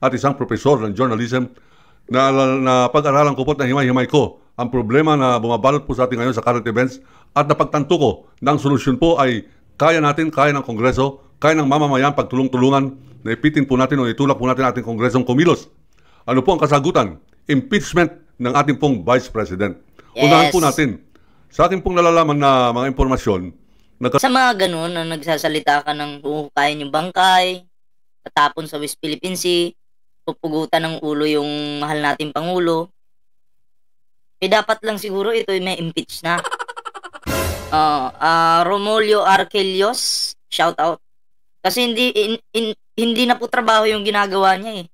at isang profesor ng journalism na pag-aralan ko po at himay-himay ko ang problema na bumabalot po sa atin ngayon sa current events at napagtanto ko na ang solusyon po ay kaya natin, kaya ng Kongreso, kaya ng mamamayan pagtulong-tulungan na ipitin po natin o itulak po natin ating Kongresong kumilos. Ano po ang kasagutan? Impeachment ng ating pong Vice President. Yes. Unahan po natin. Sa ating pong nalalaman na mga impormasyon, Sa mga ganun na nagsasalita ka ng huhukayin yung bangkay, tatapon sa West Philippine Sea, pupugutan ng ulo yung mahal nating Pangulo, dapat lang siguro ito ay may impeach na. Romolio Arquelios, shout out. Kasi hindi na po trabaho yung ginagawa niya eh.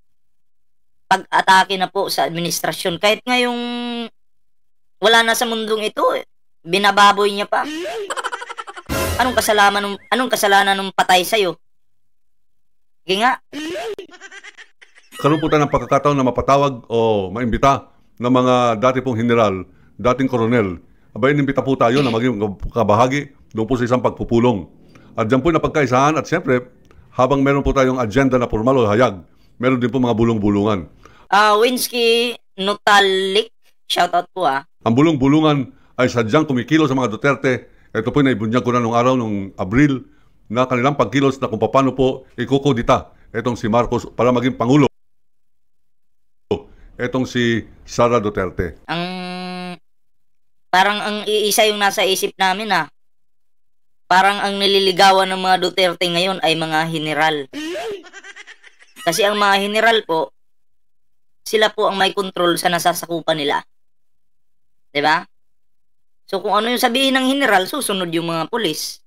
Pag-atake na po sa administrasyon. Kahit ngayong wala na sa mundong ito, binababoy niya pa. Anong kasalanan ng patay sa'yo? Sige nga. karoon po tayo ng pagkakataon na mapatawag o maimbita ng mga dati pong general, dating koronel. Abay, inimbita po tayo na maging kabahagi doon po sa isang pagpupulong. At dyan po napagkaisahan at siyempre, habang meron po tayong agenda na formal o hayag, meron din po mga bulong-bulungan. Winsky Nutalik, shoutout po ah. Ang bulong-bulungan ay sadyang kumikilos sa mga Duterte. Ito po naibunyag ko na nung araw, nung Abril, na kanilang pagkilos na kung paano po ikukodita itong si Marcos para maging Pangulo. Itong si Sara Duterte. Parang ang iisa yung nasa isip namin ah. Parang ang nililigawan ng mga Duterte ngayon ay mga general. Kasi ang mga general po, sila po ang may control sa nasasakupan nila. 'Di ba? So kung ano yung sabihin ng general, susunod yung mga pulis.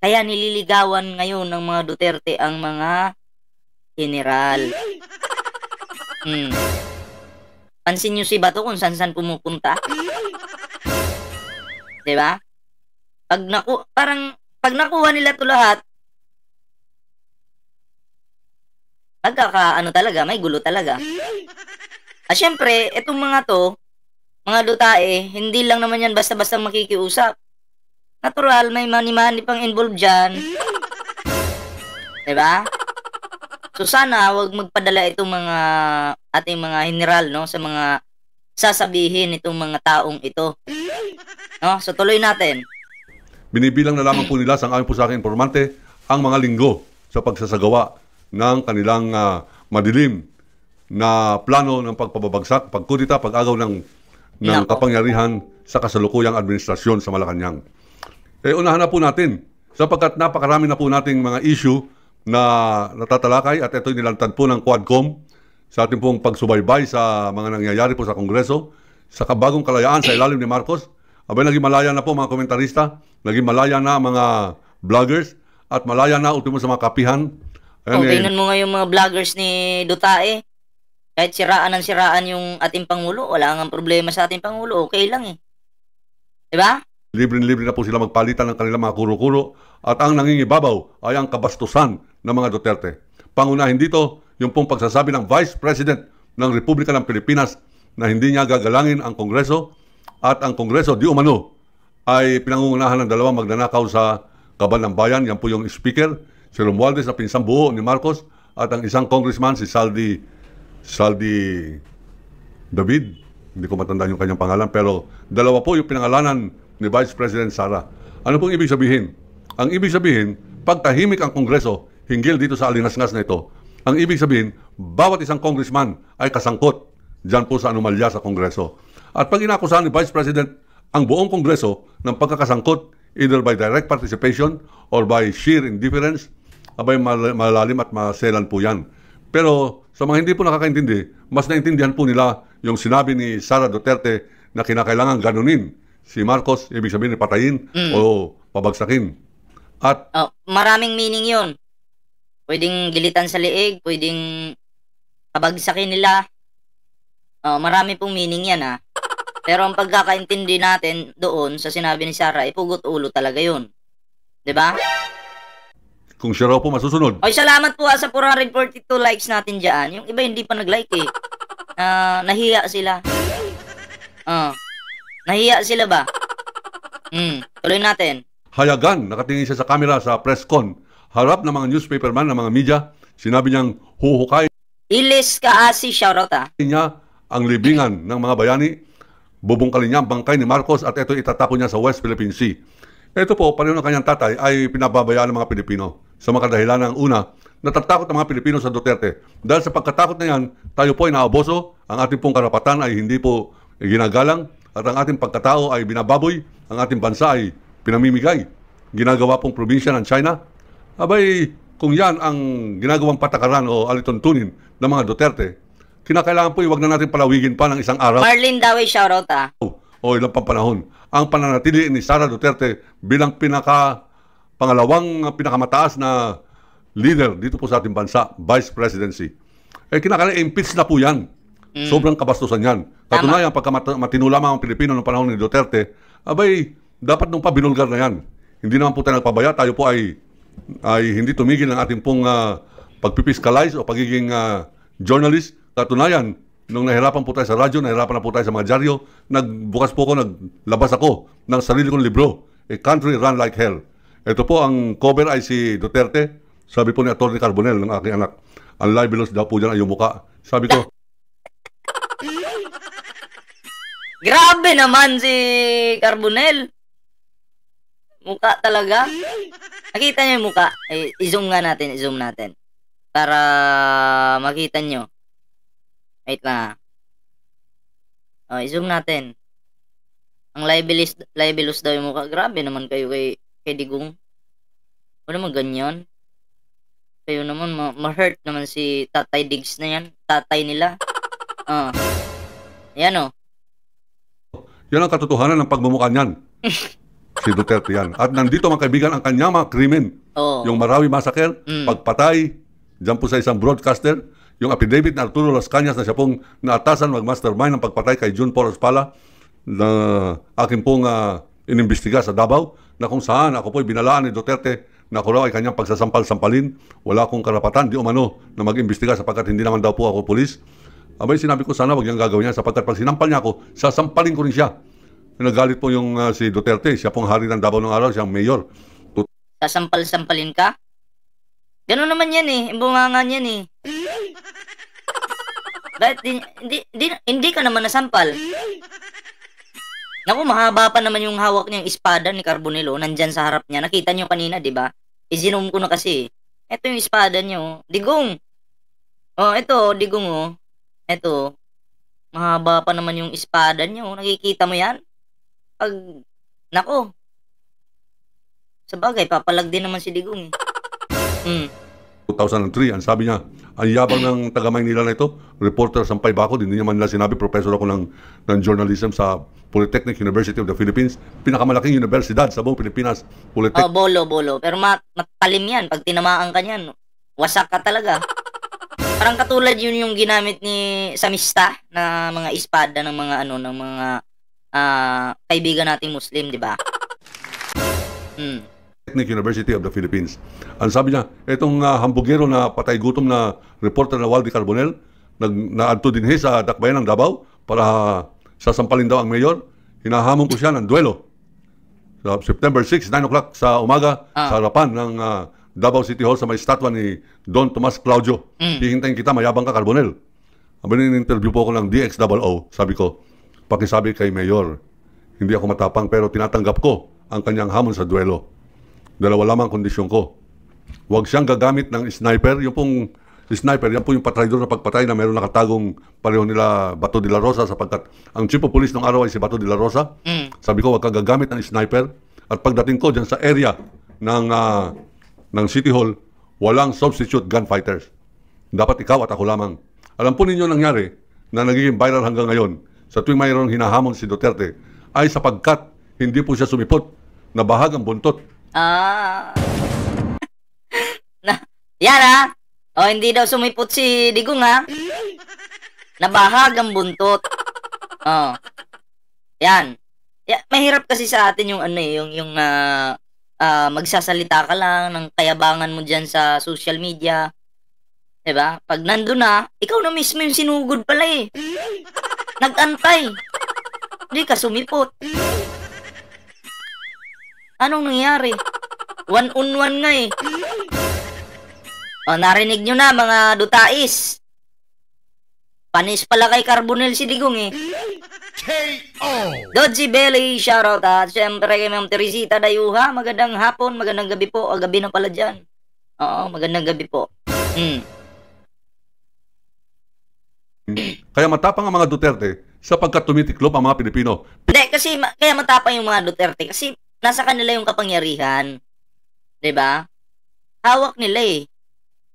Kaya nililigawan ngayon ng mga Duterte ang mga general. Pansin nyo si Bato kung saan pumupunta. 'Di ba? Pag nakuha nila 'to lahat, may gulo talaga. At syempre, itong mga dutae, hindi lang naman yan basta-basta makikiusap. Natural, may money-money pang involved dyan. Diba? So sana, wag magpadala itong ating mga general, no? Sa mga sasabihin itong mga taong ito. No? So tuloy natin. Binibilang na lamang po nila sa aking po sa aking informante ang mga linggo sa pagsasagawa ng kanilang madilim na plano ng pagpababagsak, pagkudita, pag-agaw ng kapangyarihan sa kasalukuyang administrasyon sa Malacanang. Unahan na po natin sapagkat napakarami na po nating mga issue na natatalakay at ito'y nilantad po ng Quadcom sa ating pong pagsubaybay sa mga nangyayari po sa Kongreso, sa kabagong kalayaan sa ilalim ni Marcos. Abay, naging malaya na po mga komentarista, naging malaya na mga vloggers, at malaya na ultimo sa mga kapihan. Tingnan mo nga yung mga vloggers ni Dutae. Kahit siraan yung ating Pangulo, wala nga problema sa ating Pangulo, okay lang eh. Diba? Libre-libre na po sila magpalitan ng kanilang mga kuro-kuro at ang nangingibabaw ay ang kabastusan ng mga Duterte. Pangunahin dito yung pong pagsasabi ng Vice President ng Republika ng Pilipinas na hindi niya gagalangin ang Kongreso at ang Kongreso di umano ay pinangungunahan ng dalawang magnanakaw sa Kaban ng Bayan. Yan po yung speaker, si Romualdez na pinsang buo ni Marcos, at ang isang congressman, si Saldi David, hindi ko matandaan yung kanyang pangalan, pero dalawa po yung pinangalanan ni Vice President Sara. Ano pong ibig sabihin? Ang ibig sabihin, pag tahimik ang Kongreso hinggil dito sa alingas-ngas na ito, ang ibig sabihin, bawat isang congressman ay kasangkot dyan po sa anomalya sa Kongreso. At pag inakusahan ni Vice President ang buong Kongreso ng pagkakasangkot, either by direct participation or by sheer indifference, abay malalim at maselan po yan. Pero sa mga hindi po nakakaintindi, mas naintindihan po nila yung sinabi ni Sara Duterte na kinakailangan ganunin si Marcos, ibig sabihin patayin o pabagsakin. At maraming meaning yun. Pwedeng gilitan sa liig, pwedeng pabagsakin nila. Marami pong meaning yan ha. Pero ang pagkakaintindi natin doon sa sinabi ni Sara, ipugot ulo talaga yun. 'Di ba? Kung siya raw po masusunod. Oy, salamat po sa 442 likes natin dyan. Yung iba hindi pa nag-like eh. Nahiya sila. Nahiya sila ba? Tuloy natin. Hayagan, nakatingin siya sa camera sa press con. Harap ng mga newspaperman, ng mga media, Sinabi niyang huhukayin Ilis Kaasi, shoutout ah. niya ang libingan ng mga bayani, bubungkalin niya ang bangkay ni Marcos at ito itatapon niya sa West Philippine Sea. Ito po, pareho ng kanyang tatay ay pinababayaan ng mga Pilipino. Sa mga kadahilan ng una, natatakot ang mga Pilipino sa Duterte. Dahil sa pagkatakot na yan, tayo po ay naaboso, ang ating pong karapatan ay hindi po ginagalang, at ang ating pagkatao ay binababoy, ang ating bansa ay pinamimigay. Ginagawa pong probinsya ng China. Abay, kung yan ang ginagawang patakaran o alituntunin ng mga Duterte, kinakailangan po iwag na natin palawigin pa ng isang araw Marlene Dawe, shoutout ah. o ilang pang panahon ang pananatili ni Sara Duterte bilang pangalawang pinakamataas na leader dito po sa ating bansa, Vice Presidency. Kinakailangan impeach na po yan. Sobrang kabastusan yan. Katunayan, pagka matino lamang ang Pilipino ng panahon ni Duterte, abay, dapat nung pa binulgar na yan. Hindi naman po tayo nagpabaya, tayo po ay hindi tumigil ng ating pong pagpipiskalize o pagiging journalist. Katunayan, nung nahirapan po tayo sa radyo, nahirapan na po tayo sa mga dyaryo, nagbukas po ako, naglabas ako ng sarili kong libro, A Country Run Like Hell. Ito po, ang cover ay si Duterte. Sabi po ni Atty. Carbonell, ng aking anak, ang libelous daw po dyan ay yung muka. Sabi ko, Grabe naman si Carbonell. Muka talaga. Nakita niyo yung muka? I-zoom nga natin, i-zoom natin. Para makita niyo. Wait lang. I-zoom natin. Ang libelous daw yung mukha. Grabe naman kayo kay Digong. Wala naman ganyan. Kayo naman, ma-hurt naman si Tatay Diggs na yan. Tatay nila. Yan o. yan ang katotohanan ng pagmumukha niyan. Si Duterte yan. At nandito mga kaibigan ang kanyang mga krimen. Yung Marawi Massacre, pagpatay, dyan po sa isang broadcaster, yung affidavit na Arturo Las Cañas na siya pong naatasan mag-mastermind ng pagpatay kay June Paul Ospala na akin pong inimbestiga sa Davao, na kung saan ako po'y binalaan ni Duterte na ako raw ay kanyang pagsasampal-sampalin. Wala akong karapatan, di umano, na mag-imbestiga sapagkat hindi naman daw po ako pulis. Abay, sinabi ko sana wag niyang gagawin yan sapagkat pag sinampal niya ako, sasampalin ko rin siya. Nagalit po yung si Duterte, siya pong hari ng Davao ng araw, siyang mayor. Sasampal-sampalin ka? Ganun naman yan eh, bunganga yan eh. Bakit hindi ka naman nasampal? Naku, mahaba pa naman yung hawak niyang espada ni Carbonell, nandyan sa harap niya. Nakita niyo kanina, di ba? I-zoom ko na kasi. Ito yung espada niyo. Digong. Ito, Digong Ito. Mahaba pa naman yung espada niyo. Nakikita mo yan? Nako. Sabagay, papalag din naman si Digong 2003, ang sabi niya, ang yabang ng taga-Maynila na ito, reporter sampay ba ako, hindi niya man nila sinabi, professor ako ng journalism sa Polytechnic University of the Philippines, pinakamalaking universidad sa buong Pilipinas, Polytechnic. Bolo. Pero matalim yan, pag tinamaan ka niyan, wasak ka talaga. Parang katulad yun yung ginamit ni Samista na mga espada ng mga ng mga kaibigan nating Muslim, di ba? University of the Philippines. Ang sabi niya, itong hambugero na patay gutom na reporter na Waldy Carbonell, naadto din sa dakbayan ng Davao para sasampalin daw ang mayor. Hinahamon ko siya ng duelo. Sa September 6, 9 o'clock sa umaga, sa harapan ng Davao City Hall sa may statwa ni Don Tomas Claudio. Hihintayin kita, mayabang ka, Carbonell. Abang in-interview po ako ng DXOO. Sabi ko, pakisabi kay mayor, hindi ako matapang pero tinatanggap ko ang kanyang hamon sa duelo. Dalawa lamang kondisyon ko. Huwag siyang gagamit ng sniper. Yung pong sniper, yan po yung patraidor na pagpatay na meron nakatagong pareho nila Bato de la Rosa sapagkat ang chief of police ng araw ay si Bato de la Rosa. Sabi ko, huwag kang gagamit ng sniper. At pagdating ko dyan sa area ng City Hall, walang substitute gunfighters. Dapat ikaw at ako lamang. Alam po ninyo nangyari na nagiging viral hanggang ngayon sa tuwing mayroong hinahamon si Duterte ay sapagkat hindi po siya sumipot na bahag ang buntot. Yan hindi daw sumipot si Digong nabahag ang buntot. Yan. Mahirap kasi sa atin yung yung magsasalita ka lang ng kayabangan mo diyan sa social media. 'Di ba? Pag nandoon na, ikaw na mismo yung sinugod pala eh. Nagantay. Hindi ka sumipot. Anong nangyari? One on one nga eh. O, narinig nyo na mga dutais. Panis pala kay Carbonel si Digong eh. KO! Dodgy Belly, shoutout at syempre kay Ma'am Teresita Dayuha. Magandang hapon, magandang gabi po. O, gabi na pala dyan. Oo, magandang gabi po. Kaya matapang ang mga Duterte sapagkat tumitiklop ang mga Pilipino. Hindi, kasi kaya matapang yung mga Duterte kasi nasa kanila yung kapangyarihan. 'Di ba? Hawak nila eh.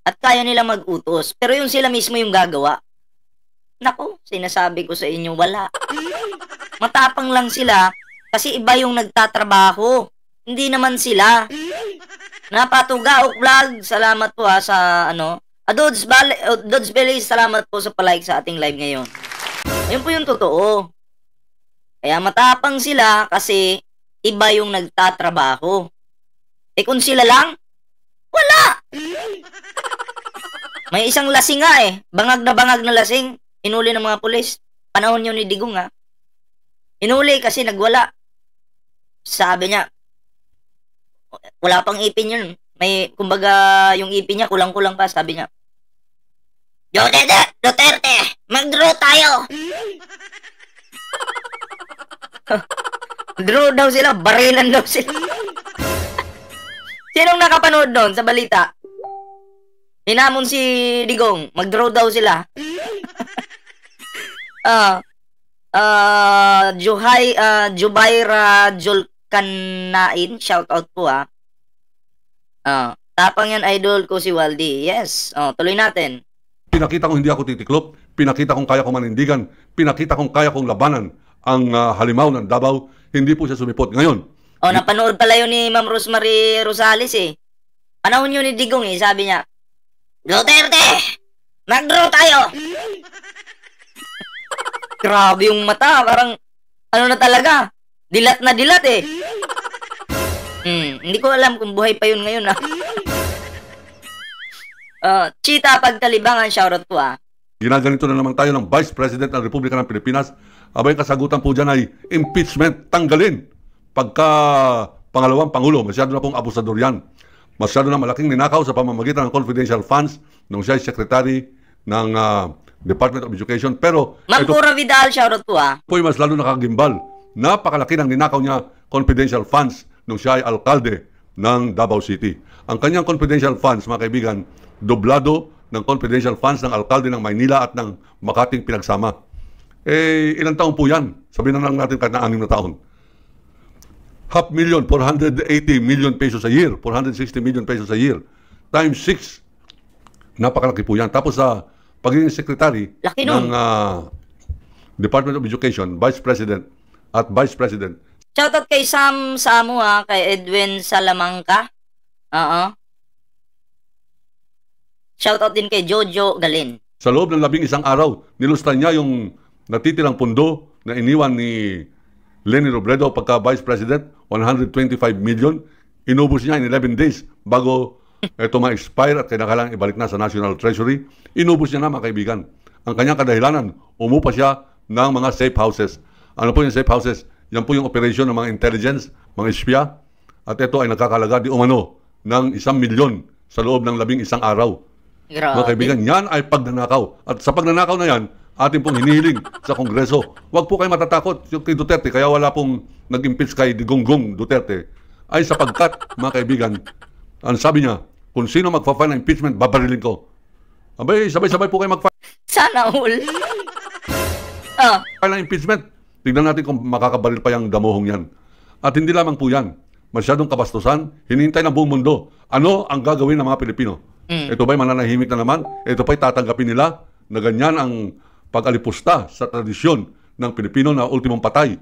At kaya nila mag-utos. Pero yung sila mismo yung gagawa. Naku, sinasabi ko sa inyo, wala. Matapang lang sila kasi iba yung nagtatrabaho. Hindi naman sila. Napatugaok vlog. Salamat po sa Dodge Belly, salamat po sa palike sa ating live ngayon. Ayun po yung totoo. Kaya matapang sila kasi iba yung nagtatrabaho. Eh kung sila lang, wala! May isang lasing nga eh. Bangag na lasing. Inuli ng mga pulis. Panahon yun ni Digong ha. Inuli kasi nagwala. Sabi niya, wala pang ipin yun. May, kumbaga, yung ipin niya, kulang-kulang pa. Sabi niya, Duterte, mag-draw tayo. Draw daw sila, barilan daw sila. Sinong nakapanood doon sa balita? Hinamon si Digong, mag-draw daw sila. Jubaira Julkanain, shout out po tapang yan idol ko si Waldy. Yes, tuloy natin. Pinakita kong hindi ako titiklop, pinakita kong kaya kong manindigan, pinakita kong kaya kong labanan ang halimaw ng Davao, hindi po siya sumipot. Ngayon, napanood pala yun ni Ma'am Rosemary Rosales eh. Panahon yun ni Digong eh, sabi niya, Duterte, mag-draw tayo. Grabe yung mata, parang ano na talaga, dilat na dilat eh. Hindi ko alam kung buhay pa yun ngayon Cheetah Pagtalibangan, shoutout po Ginaganito na naman tayo ng Vice President ng Republika ng Pilipinas. Abay, kasagutan po dyan ay impeachment, tanggalin. Pagka pangalawang Pangulo, masyado na pong abusador yan. Masyado na malaking ninakaw sa pamamagitan ng confidential funds nung siya ay secretary ng Department of Education. Pero Ma'am Cora Vidal, shoutout po po'y mas lalo nakagimbal. Napakalaki ng ninakaw niya confidential funds nung siya ay alkalde ng Davao City. Ang kanyang confidential funds, mga kaibigan, doblado ng confidential funds ng alkalde ng Maynila at ng Makating pinagsama. Ilang taon po yan? Sabihin na lang natin kahit na 6 na taon. 500,000, 480 million pesos a year, 460 million pesos a year, times 6. Napakalaki po yan. Tapos sa pagiging secretary ng Department of Education, Vice President at Vice President. Shoutout kay Sam Samu kay Edwin Salamanca. Shoutout din kay Jojo Galin. Sa loob ng 11 araw, nilustan niya yung natitirang pundo na iniwan ni Leni Robredo pagka Vice President, 125 million. Inubos niya in 11 days bago ito ma-expire at kailangan ibalik na sa National Treasury. Inubos niya na, mga kaibigan. Ang kanyang kadahilanan, umupa siya ng mga safe houses. Ano po yung safe houses? Yan po yung operation ng mga intelligence, mga espya. At ito ay nakakalaga di umano ng 1 milyon sa loob ng 11 araw. Grabe. Mga kaibigan, yan ay pagnanakaw. At sa pagnanakaw na yan, atin pong hinihiling sa Kongreso. Huwag po kayo matatakot kay Duterte, kaya wala pong nag-impeach kay Digong Duterte. Ay sapagkat, mga kaibigan, ang sabi niya, kung sino magpa-file ng impeachment, babarilin ko. Abay, sabay-sabay po kayo mag-file Sana all. ng impeachment. Tignan natin kung makakabaril pa yung damuhong yan. At hindi lamang po yan. Masyadong kabastusan, hinihintay ng buong mundo. Ano ang gagawin ng mga Pilipino? Ito ba'y mananahimik na naman? Ito ba'y tatanggapin nila na ganyan ang pag-alipusta sa tradisyon ng Pilipino na ultimong patay?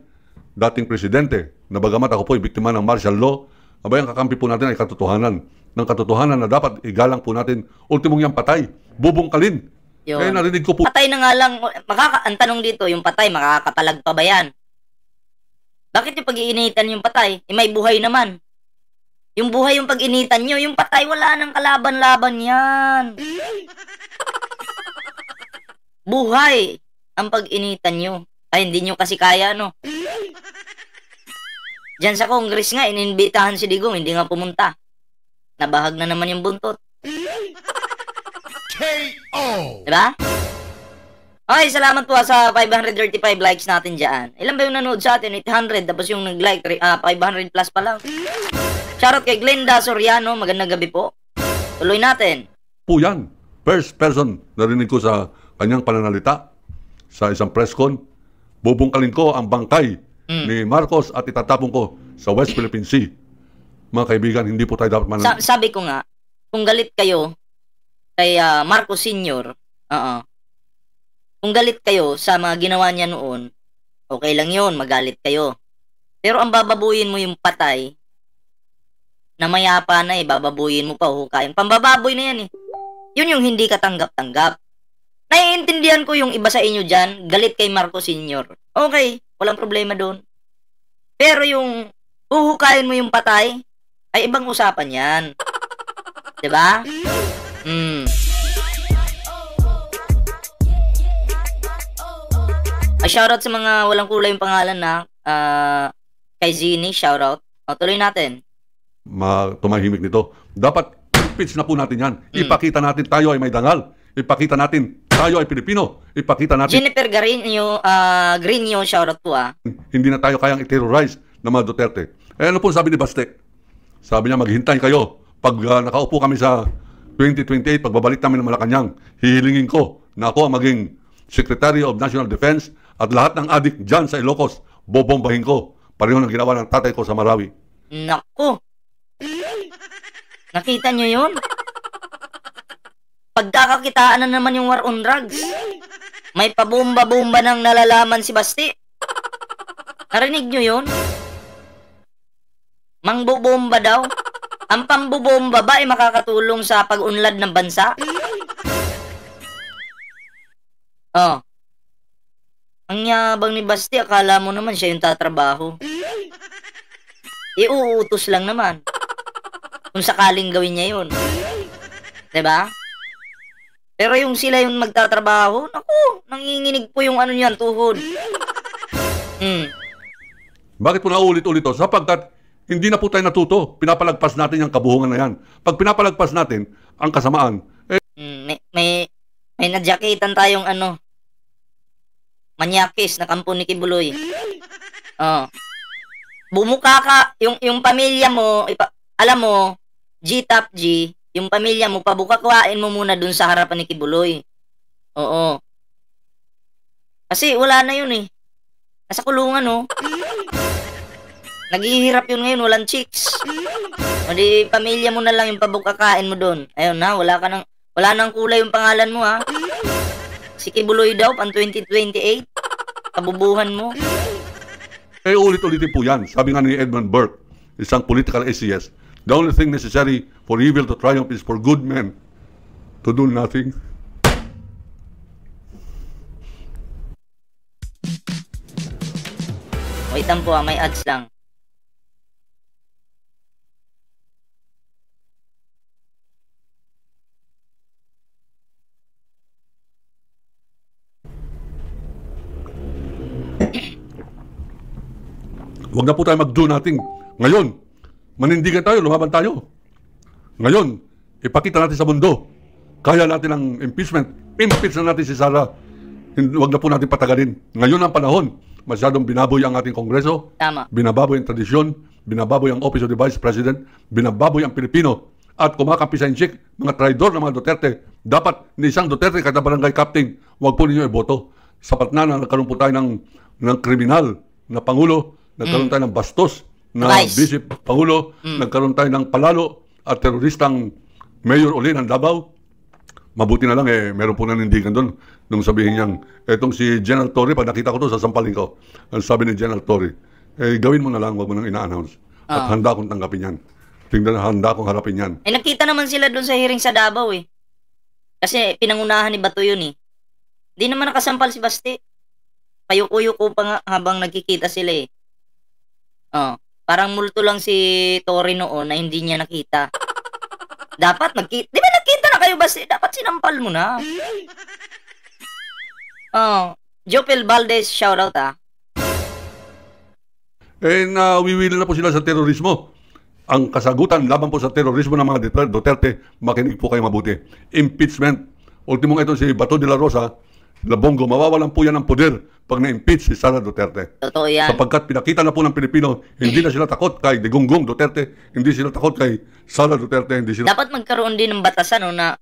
Dating presidente, na bagamat ako po ay biktima ng martial law, abay ang kakampi po natin ay katotohanan. Ng katotohanan na dapat igalang po natin, ultimong yung patay, bubungkalin. Yun. Narinig ko po. Patay na nga lang, ang tanong dito, yung patay, makakapalag pa ba yan? Bakit yung pag-iinitan yung patay? May buhay naman. Yung buhay yung pag-initan nyo, yung patay, wala nang kalaban-laban yan. Buhay ang pag-initan nyo. Ay, hindi nyo kasi kaya, no? Diyan sa Congress nga, ininbitahan si Digong, hindi nga pumunta. Nabahag na naman yung buntot. KO! Diba? Okay, salamat po sa 535 likes natin dyan. Ilan ba yung nanood sa atin? 800, tapos yung nag-like, 500 plus pa lang. Shoutout kay Glenda Soriano, magandang gabi po. Tuloy natin. Po yan. First person narinig ko sa kanyang pananalita sa isang press con. Bubungkalin ko ang bangkay ni Marcos at itatapon ko sa West Philippine Sea. Mga kaibigan, hindi po tayo dapat Sabi ko nga, kung galit kayo kay Marcos Sr., kung galit kayo sa mga ginawa niya noon, okay lang yun, magalit kayo. Pero ang bababuyin mo yung patay, na mayapa na bababuyin mo pa, hukayin. Pambababoy na yan eh. Yun yung hindi katanggap-tanggap. Naiintindihan ko yung iba sa inyo dyan, galit kay Marcos Sr. Okay, walang problema doon. Pero yung huhukayin mo yung patay, ay ibang usapan yan. Diba? Shoutout sa mga walang kulay yung pangalan na kay Zini, shoutout. Tuloy natin. Tumahimik nito. Dapat impeach na po natin yan. Ipakita natin tayo ay may dangal. Ipakita natin tayo ay Pilipino. Ipakita natin Jennifer Greenio, shoutout po hindi na tayo kayang i-terrorize ng mga Duterte. Ano po sabi ni Bastek? Sabi niya, maghintay kayo. Pag nakaupo kami sa 2028, pagbabalik namin ng Malacanang, hihilingin ko na ako ang maging Secretary of National Defense at lahat ng adik dyan sa Ilocos, bobombahin ko. Pareho ng ginawa ng tatay ko sa Marawi. Naku! Nakita nyo yun? Pagkakakitaan na naman yung war on drugs. May pabomba-bomba ng nalalaman si Basti. Narinig nyo yun? Mangbobomba daw. Ang pambobomba ba ay makakatulong sa pag-unlad ng bansa? Ang yabang ni Basti, akala mo naman siya yung tatrabaho. Iuutos lang naman. Kung sakaling gawin niya yun. Diba? Pero yung sila yung magtatrabaho, naku, nanginginig po yung ano niyan, tuhod. Bakit po naulit-ulit to? Sapagkat hindi na po tayo natuto. Pinapalagpas natin yung kabuhungan na yan. Pag pinapalagpas natin ang kasamaan, may nadyakitan tayong manyakis na kampo ni Kibuloy. Bumuka ka, yung pamilya mo, alam mo, G-Top G, yung pamilya mo, pabukakwain mo muna dun sa harapan ni Kibuloy. Oo. Kasi wala na yun eh. Nasa kulungan Naghihirap yun ngayon, walang chicks. O di, pamilya mo na lang yung pabukakain mo dun. Ayun na, wala nang kulay yung pangalan mo Si Kibuloy daw, pang 2028. Kabubuhan mo. Ulit-ulitin po yan. Sabi nga ni Edmund Burke, isang political essayist, the only thing necessary for evil to triumph is for good men to do nothing. Wait lang po may ads lang. Huwag na po tayo mag-do nothing. Ngayon, manindigan tayo, lumaban tayo. Ngayon, ipakita natin sa mundo. Kaya natin ang impeachment. Impeach na natin si Sara. Huwag na po natin patagalin. Ngayon ang panahon. Masyadong binaboy ang ating Kongreso. Tama. Binababoy ang tradisyon. Binababoy ang Office of the Vice President. Binababoy ang Pilipino. At kumakampi sa inchik, mga traidor ng mga Duterte. Dapat ni isang Duterte kada barangay captain, huwag po ninyo iboto. Sapat na nagkaroon po tayo ng kriminal na Pangulo. Nagkaroon tayo ng bastos na Vice Pangulo. Nagkaroon tayo ng palalo at teroristang mayor uli ng Davao. Mabuti na lang meron po nanindigan doon nung sabihin niyang, etong si General Torre, pag nakita ko to, sasampalin ko. Ang sabi ni General Torre, gawin mo na lang, wag mo nang ina-announce. At handa akong tanggapin yan. Tingnan na handa akong harapin yan. Nakita naman sila doon sa hearing sa Davao Kasi pinangunahan ni Bato yun Di naman nakasampal si Basti. Payuko-yuko pa nga habang nagkikita sila Parang multo lang si Torre noon na hindi niya nakita. Dapat di ba nakita na kayo Basti? Dapat sinampal mo na. Jopel Valdez, shoutout Nawiwili na po sila sa terorismo. Ang kasagutan laban po sa terorismo ng mga Duterte, makinig po kayo mabuti. Impeachment. ultimong ito si Bato de la Rosa, Labongo, mawawalan po yan ng poder pag na-impeach si Sara Duterte. Totoo yan. Sapagkat pinakita na po ng Pilipino, hindi na sila takot kay Digongong Duterte, hindi sila takot kay Sara Duterte, hindi sila... Dapat magkaroon din ng batasan na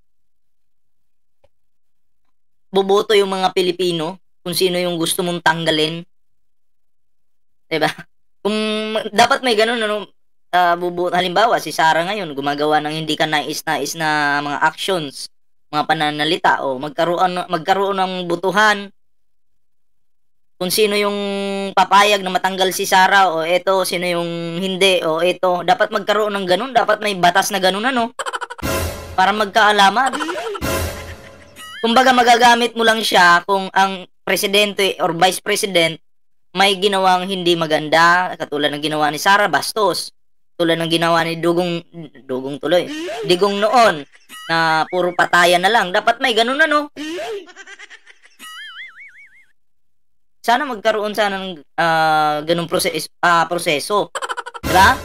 boboto yung mga Pilipino kung sino yung gusto mong tanggalin. Diba? Kung dapat may ganun, halimbawa, si Sara ngayon, gumagawa ng hindi ka nais-nais na mga actions, mga pananalita, o magkaroon ng butuhan kung sino yung papayag na matanggal si Sara, o eto, sino yung hindi, o eto. Dapat magkaroon ng ganun, dapat may batas na ganun, para magkaalaman. Kumbaga, magagamit mo lang siya kung ang presidente or vice president may ginawang hindi maganda, katulad ng ginawa ni Sara, bastos. Tulad ng ginawa ni Digong noon, na puro patayan na lang. Dapat may ganun Sana magkaroon ng ganung proseso. Diba?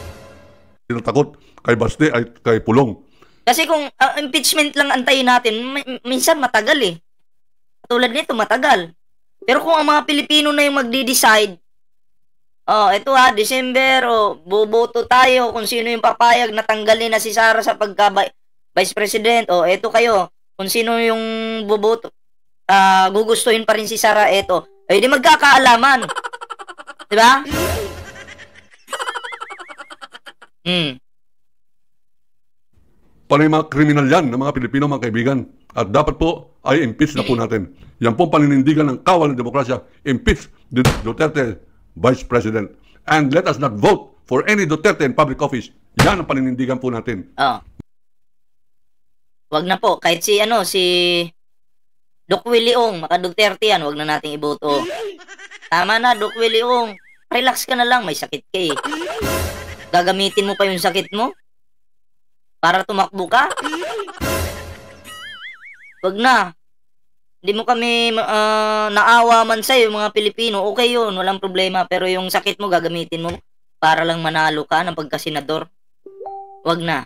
Sila takot kay Baste ay kay Pulong. Kasi kung impeachment lang antayin natin, minsan matagal eh. Tulad nito, matagal. Pero kung ang mga Pilipino na yung magde-decide, ito December, boboto tayo kung sino yung papayag na tanggalin na si Sara sa pagka-vice president, ito kayo, kung sino yung boboto, gugustuhin pa rin si Sara, ito. Di magkakaalaman. Diba? Panay mga kriminal yan ng mga Pilipino, mga kaibigan. At dapat po ay impeach na po natin. Yan po paninindigan ng kawal ng demokrasya. Impeach Duterte, Vice President. And let us not vote for any Duterte in public office. Yan ang paninindigan po natin. Wag na po. Kahit si Doc Willie Ong, maka Duterte yan, wag na nating iboto. Tama na, Doc Willie Ong. Relax ka na lang, may sakit ka eh. Gagamitin mo pa yung sakit mo para tumakbo ka? Wag na. Hindi mo kami naawa man sa'yo, mga Pilipino. Okay yun, walang problema. Pero yung sakit mo, gagamitin mo para lang manalo ka ng pagkasenador. Wag na.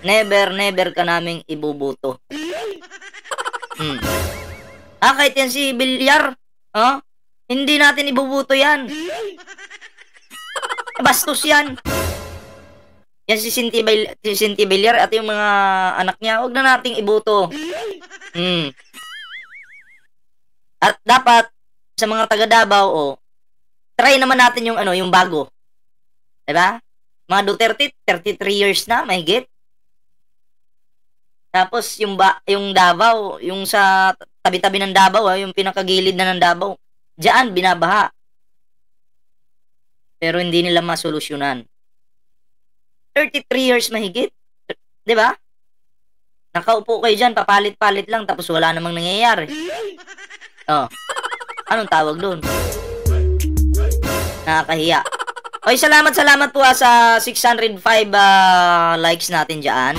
Never ka naming ibubuto. Kahit yan si Villar, hindi natin ibubuto yan. Bastos yan. Yan si Cynthia Villar at yung mga anak niya, wag na nating iboto. At dapat sa mga taga Davao, try naman natin yung bago. Diba? Mga Duterte, 33 years na, mahigit. Tapos yung Davao, yung sa tabi-tabi ng Davao, yung pinakagilid na ng Davao, diyan binabaha. Pero hindi nila masolusyonan. 33 years mahigit. 'Di ba? Nakaupo kayo diyan, papalit-palit lang tapos wala namang nangyayari. Anong tawag doon? Nakakahiya. Salamat po sa 605 likes natin diyan.